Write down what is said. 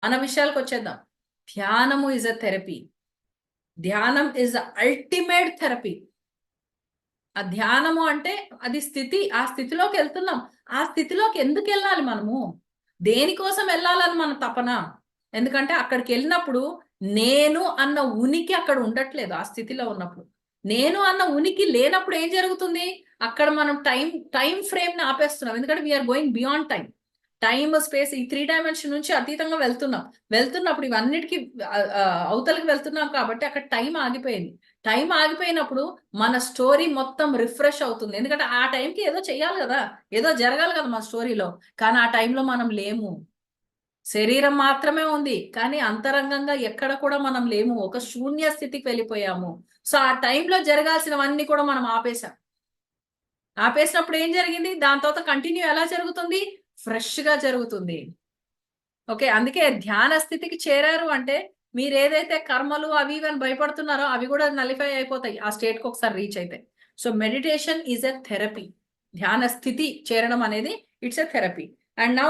మన విషయాలకు వచ్చేద్దాం. ధ్యానము ఇస్ అ థెరపీ. ధ్యానం ఇస్ అల్టిమేట్ థెరపీ. ఆ ధ్యానము అంటే అది స్థితి. ఆ స్థితిలోకి వెళ్తున్నాం. ఆ స్థితిలోకి ఎందుకు వెళ్ళాలి మనము? దేనికోసం వెళ్ళాలని మన తపన. ఎందుకంటే అక్కడికి వెళ్ళినప్పుడు నేను అన్న ఉనికి అక్కడ ఉండట్లేదు. ఆ స్థితిలో ఉన్నప్పుడు నేను అన్న ఉనికి లేనప్పుడు ఏం జరుగుతుంది? అక్కడ మనం టైం ఫ్రేమ్ ని ఆపేస్తున్నాం. ఎందుకంటే we're going beyond time. Time space ఈ 3 డైమెన్షన్ నుంచి అతీతంగా వెళ్తున్నప్పుడు ఇవన్నిటికీ అవతలకి వెళ్తున్నాం కాబట్టి అక్కడ టైం ఆగిపోయింది. టైం ఆగిపోయినప్పుడు మన స్టోరీ మొత్తం రిఫ్రెష్ అవుతుంది. ఎందుకంటే ఆ టైంకి ఏదో చెయ్యాలి కదా, ఏదో జరగాలి కదా మన స్టోరీలో. కానీ ఆ టైంలో మనం లేము. శరీరం మాత్రమే ఉంది, కానీ అంతరంగంగా ఎక్కడ కూడా మనం లేము. ఒక శూన్య స్థితికి వెళ్ళిపోయాము. సో ఆ టైంలో జరగాల్సినవన్నీ కూడా మనం ఆపేశాం. ఆపేసినప్పుడు ఏం జరిగింది? దాని తర్వాత కంటిన్యూ ఎలా జరుగుతుంది? ఫ్రెష్ గా జరుగుతుంది. ఓకే, అందుకే ధ్యాన స్థితికి చేరారు అంటే మీరు ఏదైతే కర్మలు అవి ఇవి అని భయపడుతున్నారో అవి కూడా నలిఫై అయిపోతాయి ఆ స్టేట్ కి ఒకసారి రీచ్ అయితే. So meditation is a therapy. ధ్యాన స్థితి చేరడం అనేది it's a therapy. And now